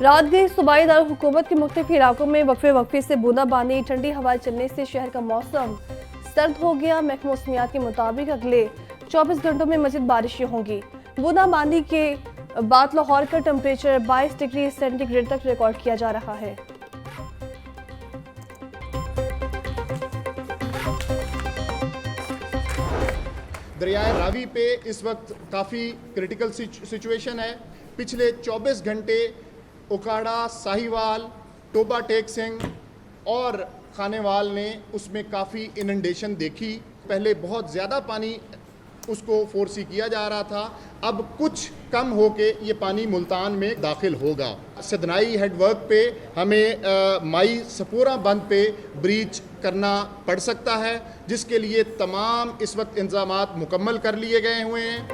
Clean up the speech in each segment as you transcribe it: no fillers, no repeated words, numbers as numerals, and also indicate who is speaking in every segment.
Speaker 1: रात गई सूबाई दारुल-हुकूमत के मुख्तलिफ इलाकों में वक्फे से बूंदाबांदी, ठंडी हवाएं चलने से शहर का मौसम सर्द हो गया। महकमा मौसमियात के मुताबिक अगले 24 घंटों में मज़ीद बारिशें होंगी। बूंदाबांदी के बाद लाहौर का टेम्परेचर 22 डिग्री सेंटीग्रेड तक रिकॉर्ड किया जा रहा है।
Speaker 2: दरियाए रावी पे इस वक्त काफ़ी क्रिटिकल सिचुएशन है। पिछले 24 घंटे उकाड़ा, साहिवाल, टोबा टेक सिंह और खानेवाल ने उसमें काफ़ी इनंडेशन देखी। पहले बहुत ज़्यादा पानी उसको फोर्सी किया जा रहा था, अब कुछ कम होके ये पानी मुल्तान में दाखिल होगा। सदनाई हेडवर्क पे हमें माई सपूरा बंद पे ब्रीच करना पड़ सकता है, जिसके लिए तमाम इस वक्त इंतजामात मुकम्मल कर लिए गए हुए हैं।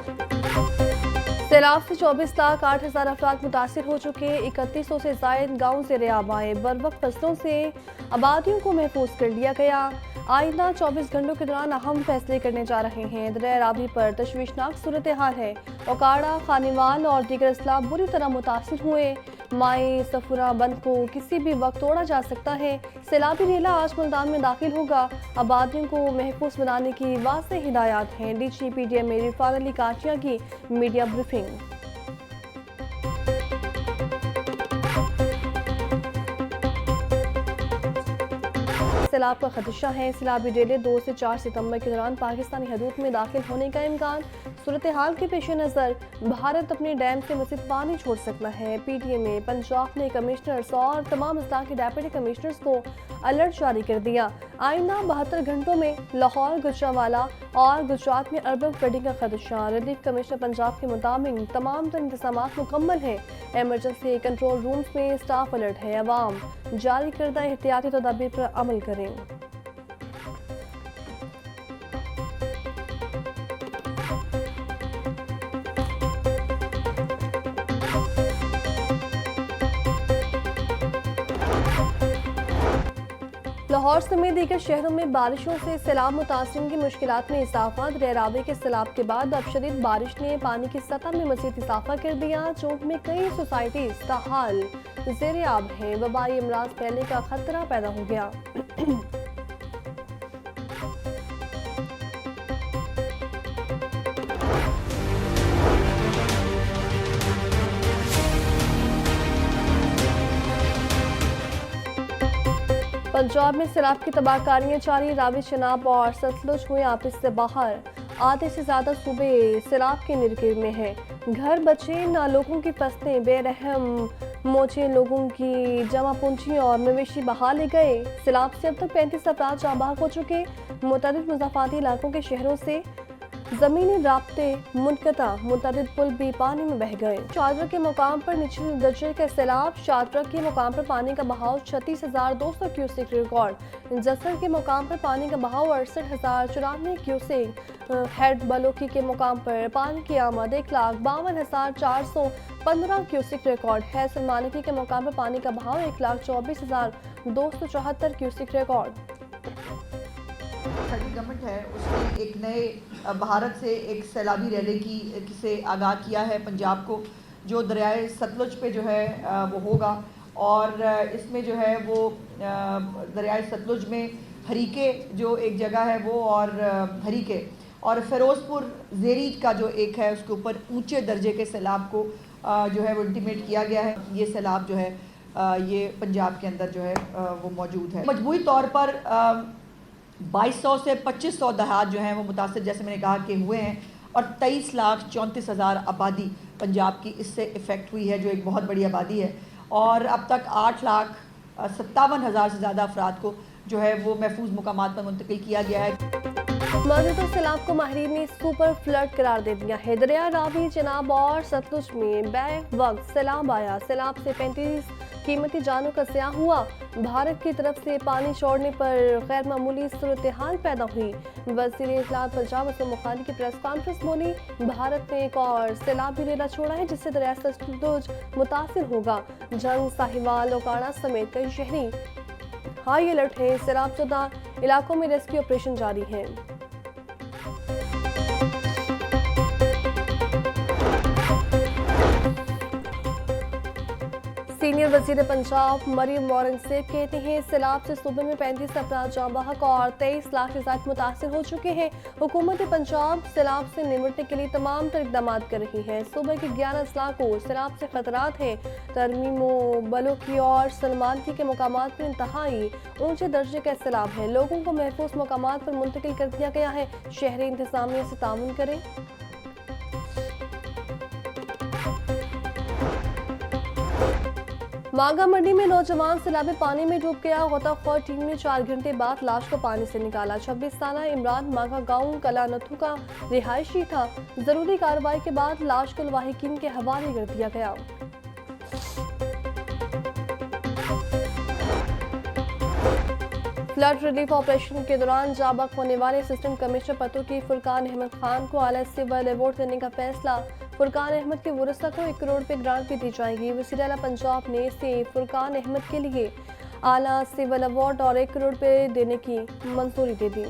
Speaker 1: सैलाब से 24,08,000 अफराद मुतासिर हो चुके। 3100 से जायद गाँव से रियाब आए। बरवक्त फसलों से आबादियों को महफूज कर लिया गया। आइंदा 24 घंटों के दौरान अहम फैसले करने जा रहे हैं। दरिया रावी पर तशवीशनाक सूरत हाल है। ओकाड़ा, खानीवाल और दीगर अजला बुरी तरह मुतासिर हुए। माई सफुरा बंद को किसी भी वक्त तोड़ा जा सकता है। सैलाबी रेला आज मुल्तान में दाखिल होगा। आबादियों को महफूज बनाने की वाज़ेह हिदायत हैं। DGPDM में इरफान अली काटिया की मीडिया ब्रीफिंग। सैलाब का खदशा है। सैलाबी रेले 2 से 4 सितंबर के दौरान पाकिस्तानी हदूद में दाखिल होने का इम्कान। सूरत हाल के पेश नज़र भारत अपने डैम से मज़ीद पानी छोड़ सकता है। PTM में पंजाब ने कमिश्नर्स और तमाम अजला के डेप्यूटी कमिश्नर्स को अलर्ट जारी कर दिया। आइंदा 72 घंटों में लाहौर, गुजरांवाला और गुजरात में अर्बन फ्लडिंग का खदशा। रिलीफ कमिश्नर पंजाब के मुताबिक तमाम इंतजाम मुकम्मल हैं। एमरजेंसी कंट्रोल रूम्स में स्टाफ अलर्ट है। अवाम जारी करदा एहतियाती तदाबीर पर अमल करें। लाहौर समेत दीगर शहरों में बारिशों से सैलाब मुतासिरीन की मुश्किलात में इजाफा। दरिया रावी के सैलाब के बाद अब शदीद बारिश ने पानी की सतह में मज़ीद इजाफा कर दिया। चौक में कई सोसाइटीज ताहाल ज़ेर-ए-आब हैं। वबाई अमराज फैलने का खतरा पैदा हो गया। पंजाब में सैलाब की तबाहकारियां जारी। रावी, चनाब और सतलुज हुए आपस से बाहर। आधे से ज्यादा सूबे सैलाब के निरगिर में है। घर बचे ना लोगों की फसलें बेरहम मोचे लोगों की जमा पूंजी और मवेशी बहा ले गए। सैलाब से अब तक 35 अफराद जाबाक हो चुके। मुतअद्दिद मुज़ाफ़ाती इलाकों के शहरों से ज़मीनी राब्ते मुनक़ता, मुतअद्दिद पुल भी पानी में बह गए। शादरा के मुकाम पर निचले दर्जे का सैलाब। शादरा के मुकाम पर पानी का बहाव 36,200 क्यूसेक रिकॉर्ड। जसर के मुकाम पर पानी का बहाव 68,094 क्यूसेक। हेड बलोकी के मुकाम पर पानी की आमद 1,52,415 क्यूसेक रिकॉर्ड है। सलमानिकी के मुकाम पर पानी का बहाव 1,24,274 क्यूसेक रिकॉर्ड।
Speaker 3: गवर्नमेंट है उसने एक नए भारत से एक सैलाबी रैली की से आगाह किया है पंजाब को, जो दरियाए सतलुज पे जो है वो होगा। और इसमें जो है वो दरियाए सतलुज में हरीके जो एक जगह है वो और हरीके और फ़िरोज़पुर ज़ेरी का जो एक है उसके ऊपर ऊंचे दर्जे के सैलाब को जो है वो इंटीमेट किया गया है। ये सैलाब जो है ये पंजाब के अंदर जो है वो मौजूद है। मजबूरी तौर पर 2200 से 2500 दहात जो हैं वो मुतासर, जैसे मैंने कहा कि हुए हैं। और 23,34,000 आबादी पंजाब की इससे इफ़ेक्ट हुई है, जो एक बहुत बड़ी आबादी है। और अब तक 8,57,000 से ज़्यादा अफराद को जो है वो महफूज मुकामात पर मुंतकिल किया गया है।
Speaker 1: मौजूदा सैलाब को माहिरीन ने सुपर फ्लड करार दे दिया है। दरिया रावी, चनाब और सतलुज में बैक वक्त सैलाब आया। सैलाब से 35 कीमती जानों का ज़िया हुआ। भारत की तरफ से पानी छोड़ने पर गैर मामूली सूरत हाल पैदा हुई। वज़ीर इत्तलात पंजाब असलम मुखानी की प्रेस कॉन्फ्रेंस बोली, भारत ने एक और सैलाबी रेला छोड़ा है जिससे दरिया सतलुज मुतासिर होगा। जंग, साहिवाल, ओकाड़ा समेत कई शहरी हाई अलर्ट है। सैलाबज़दा इलाकों में रेस्क्यू ऑपरेशन जारी है। सीनियर वजीर पंजाब मरियम औरंगजेब कहते हैं सैलाब से सूबे में 35 अफराद जाँ बहक और 23 लाख से ज्यादा मुतासिर हो चुके हैं। हुकूमत पंजाब सैलाब से निपटने के लिए तमाम तर इकदाम कर रही है। सूबे के 11 अजला को सैलाब से खतरात हैं। तरमीमो बलोकी और सलमानकी के मकामात पर इंतहाई ऊंचे दर्जे का सैलाब है। लोगों को महफूज मकामात पर मुंतकिल कर दिया गया है। शहरी इंतजामिया से ताउन करें। मांगा मंडी में नौजवान सैलाबी पानी में डूब गया। गोताखोर टीम ने 4 घंटे बाद लाश को पानी से निकाला। 26 साल इमरान मांगा गांव कला नथु का रिहायशी था। जरूरी कार्रवाई के बाद लाश को लवाहिकीन के हवाले कर दिया गया। फ्लड रिलीफ ऑपरेशन के दौरान जाबाक होने वाले असिस्टेंट कमिश्नर पतु की फुरकान अहमद खान को आला सिविल अवार्ड देने का फैसला। फुरकान अहमद के वरिसा को 1 करोड़ रुपए ग्रांट भी दी जाएगी। वज़ीर आला पंजाब ने से फुरकान अहमद के लिए आला सिविल अवार्ड और 1 करोड़ रुपए देने की मंजूरी दे दी।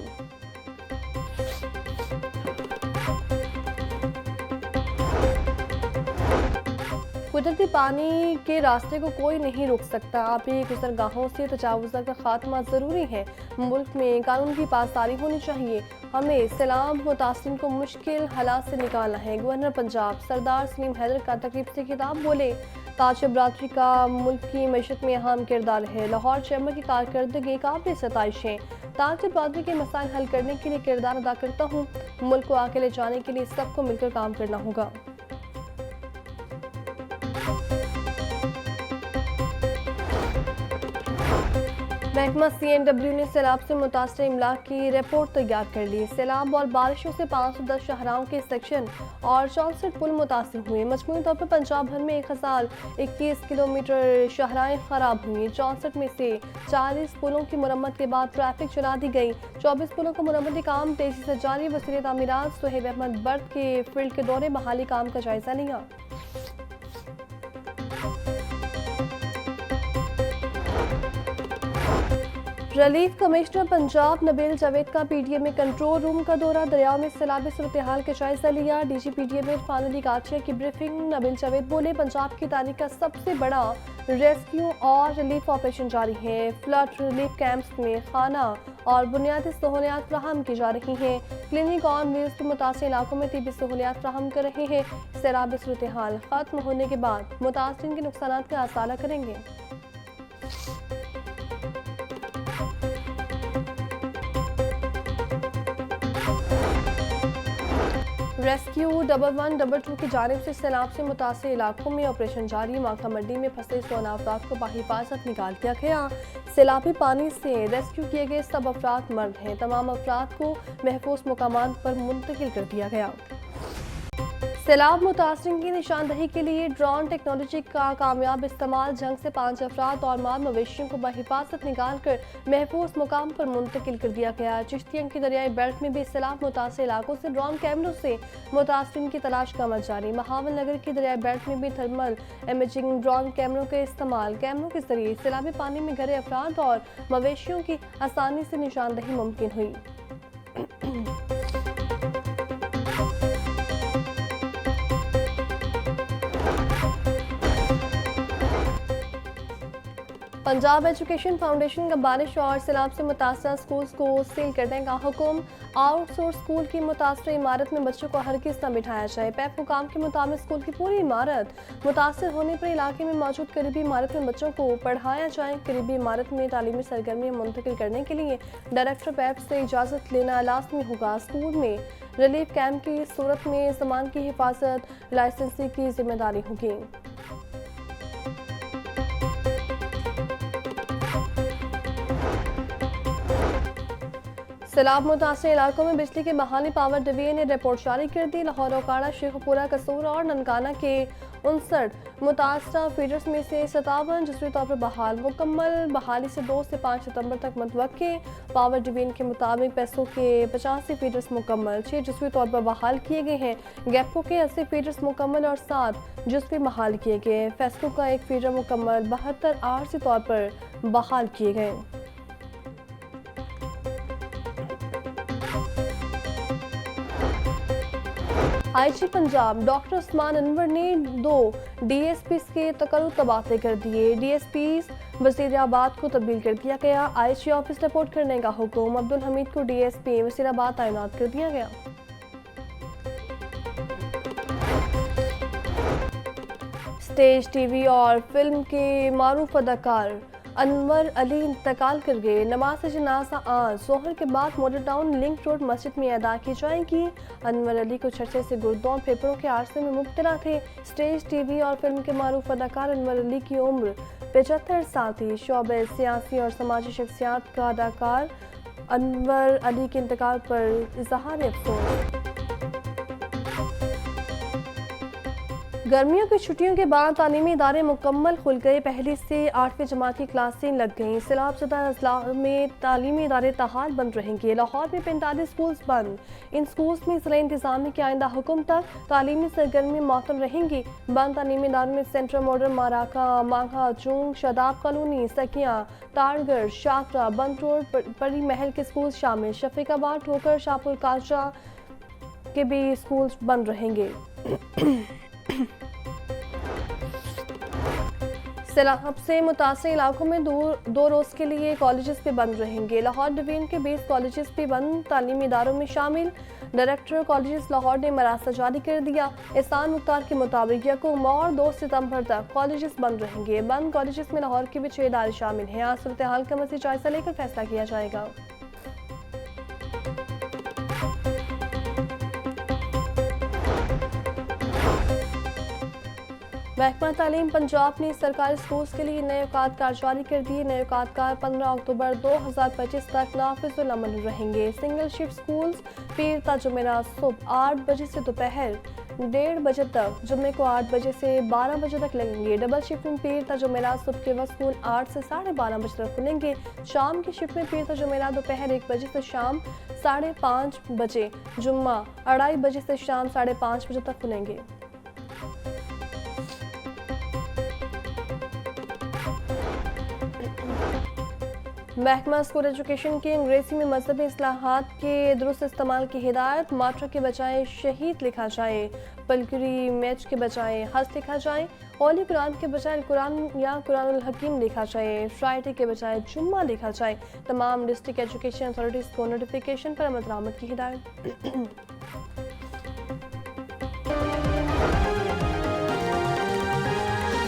Speaker 1: कुदरती पानी के रास्ते को कोई नहीं रोक सकता। आबी गुजरगाहों से तजावुज़ का खात्मा ज़रूरी है। मुल्क में कानून की पासदारी होनी चाहिए। हमें सैलाब मुतासिरीन को मुश्किल हालात से निकालना है। गवर्नर पंजाब सरदार सलीम हैदर का तकरीब से खिताब। बोले ताज बरादरी का मुल्क की मैशत में अहम किरदार है। लाहौर चैम्बर की कारकर्दगी काबिल सताइश है। ताज बरादरी के मसाइल हल करने के लिए किरदार अदा करता हूँ। मुल्क को आगे ले जाने के लिए सबको मिलकर काम करना होगा। महकमा CNW ने सैलाब से मुतासर इमलाक की रिपोर्ट तैयार कर ली। सैलाब और बारिशों से 510 शाहराहों के सेक्शन और 64 पुल मुतासर हुए। मजमूई तौर पर पंजाब भर में 1021 किलोमीटर शाहराहें खराब हुई। 64 में से 40 पुलों की मुरम्मत के बाद ट्रैफिक चला दी गई। 24 पुलों का मुरम्मती काम तेजी से जारी। वज़ीर तामीरात सुहेब अहमद बर्द के फील्ड के दौरे बहाली काम का जायजा लिया। रिलीफ कमिश्नर पंजाब नबील जावेद का PDM में कंट्रोल रूम का दौरा। दरियाओं में सैलाबी सूरत हाल का जायजा लिया। DG PDM में इरफान अली गाचिया की ब्रीफिंग। नबील जावेद बोले पंजाब की तारीख का सबसे बड़ा रेस्क्यू और रिलीफ ऑपरेशन जारी है। फ्लड रिलीफ कैंप्स में खाना और बुनियादी सहूलियात फ्राहम की जा रही हैं। क्लिनिक ऑन व्हील्स के मुतासिर इलाकों में तिब्बी सहूलियात फ्राहम कर रहे हैं। सैलाबी सूरत हाल खत्म होने के बाद मुतासिरीन के नुकसान का असाला करेंगे। रेस्क्यू 112 की जानिब से सैलाब से मुतासिर इलाकों में ऑपरेशन जारी। मांगा मंडी में फंसे 16 अफराद को बाहिफाजत निकाल दिया गया। सैलाबी पानी से रेस्क्यू किए गए सब अफराद मर्द हैं। तमाम अफराद को महफूज मकामात पर मुंतकिल कर दिया गया। सैलाब मुतासरीन की निशानदही के लिए ड्रोन टेक्नोलॉजी का कामयाब इस्तेमाल। जंग से 5 अफराद और माल मवेशियों को बहिफाजत निकाल कर महफूज मुकाम पर मुंतकिल कर दिया गया। चिश्तिया की दरियाई बेल्ट में भी सैलाब मुतासिर इलाकों से ड्रोन कैमरों से मुतासरीन की तलाश का अमल जारी। महावल नगर की दरियाई बेल्ट में भी थर्मल इमेजिंग ड्रोन कैमरों के इस्तेमाल। कैमरों के जरिए सैलाबी पानी में घिरे अफराद और मवेशियों की आसानी से निशानदही मुमकिन हुई। पंजाब एजुकेशन फाउंडेशन का बारिश और सैलाब से मुतासर स्कूल्स को सील करने का हुक्म। आउटसोर्स स्कूल की मुतासर इमारत में बच्चों को हरगिज़ न बिठाया जाए। पैप हुकाम के मुताबिक स्कूल की पूरी इमारत मुतासर होने पर इलाके में मौजूद करीबी इमारत में बच्चों को पढ़ाया जाए। करीबी इमारत में तालीमी सरगर्मियाँ मुंतकिल करने के लिए डायरेक्टर पैप से इजाज़त लेना लाजमी होगा। स्कूल में रिलीफ कैंप की सूरत में सामान की हिफाजत लाइसेंसी की जिम्मेदारी होगी। सैलाब मुतासर इलाकों में बिजली के बहाली पावर डिवीजन ने रिपोर्ट जारी कर दी। लाहौर ओकाड़ा शेखपुरा कसूर और ननकाना के 59 मुतासरा फीडर्स में से 57 जजवी तौर पर बहाल मुकम्मल। बहाली से 2 से 5 सितंबर तक मुतवक्के। पावर डिवीजन के मुताबिक पैसों के 85 फीडर्स मुकम्मल, 6 जजवी तौर पर बहाल किए गए हैं। गैपो के 80 फीडर्स मुकम्मल और 7 जजवी बहाल किए गए। फैसलों का 1 फीडर मुकम्मल, 72 आरसी तौर पर बहाल किए गए। आईजी पंजाब डॉक्टर उस्मान अनवर ने 2 डीएसपी के तबादले कर दिए। डीएसपी वजीराबाद को तब्दील कर दिया गया। आईजी ऑफिस रिपोर्ट करने का हुक्म। अब्दुल हमीद को डीएसपी वजीराबाद तैनात कर दिया गया। स्टेज, टीवी और फिल्म के मारूफ अदाकार अनवर अली इंतकाल कर गए। नमाज जनाजा आज जोहर के बाद मॉडल टाउन लिंक रोड मस्जिद में अदा की जाएगी। अनवर अली कुछ अर्से से गुर्दों फेफड़ों के आरसे में मुब्तला थे। स्टेज, टीवी और फिल्म के मारूफ अदाकार अनवर अली की उम्र 75 साल थी। शोबे सियासी और समाजी शख्सियात का अदाकार अनवर अली के इंतकाल पर इजहार अफसोस। गर्मियों की छुट्टियों के बाद तालीमी इदारे मुकम्मल खुल गए। पहली से 8वीं जमात की क्लासें लग गईं। सैलाबज़दा अजला में तालीमी इदारे ताहाल बंद रहेंगे। लाहौर में 45 स्कूल्स बंद। इन स्कूल्स में ज़िला इंतज़ामिया के आइंदा हुक्म तक तालीमी सरगर्मी मौतम रहेंगी। बंद तालीमी इदारों में सेंट्रल मॉडर्न, माराका, मांगा, चूंग, शादाब कॉलोनी, सकिया, तारगढ़, शाखरा, बंद रोड, परी महल के स्कूल शामिल। शफीकाबाद, ठोकर, शाहपुर कालचा के भी स्कूल्स बंद रहेंगे। सैलाब से मुतासिर इलाकों में दो रोज़ के लिए कॉलेजेस भी बंद रहेंगे। लाहौर डिवीजन के 20 कॉलेजेस भी बंद तालीमी इदारों में शामिल। डायरेक्टर कॉलेजेस लाहौर ने मरासा जारी कर दिया। एहसान मुख्तार के मुताबिक यकूम और 2 सितंबर तक कॉलेजेस बंद रहेंगे। बंद कॉलेजेस में लाहौर के भी 6 इदारे शामिल हैं। आज सूरत हाल का मज़ीद जायजा लेकर फैसला किया जाएगा। महकमा तालीम पंजाब ने सरकारी स्कूल्स के लिए नए औकात कार जारी कर दिए। नए औकात कार 15 अक्टूबर 2025 तक नाफिजुल अमल रहेंगे। सिंगल शिफ्ट स्कूल्स पीर ता जुमेरात सुबह 8 बजे से दोपहर 1:30 बजे तक, जुम्मे को 8 बजे से 12 बजे तक लगेंगे। डबल शिफ्ट में पीर ता जुमेरात सुबह के वक्त स्कूल 8 से 12:30 बजे तक खुलेंगे। शाम की शिफ्ट में पीर ता जुमेरात दोपहर 1 बजे से शाम 5:30 बजे, जुम्मा 2:30 बजे से शाम 5:30 बजे तक खुलेंगे। महकमा स्कूल एजुकेशन की अंग्रेजी में मजहबी इस्लाहात के दुरुस्त इस्तेमाल की हिदायत। मात्रा के बजाय शहीद लिखा जाए, पलगरी मैच के बजाय हस्त लिखा जाए, होली कुरान के बजाय कुरान या कुरानुल हकीम लिखा जाए, फ्राइडे के बजाय जुम्मा लिखा जाए। तमाम डिस्ट्रिक्ट एजुकेशन अथॉरिटीज़ को नोटिफिकेशन पर अमल दरामद की हिदायत।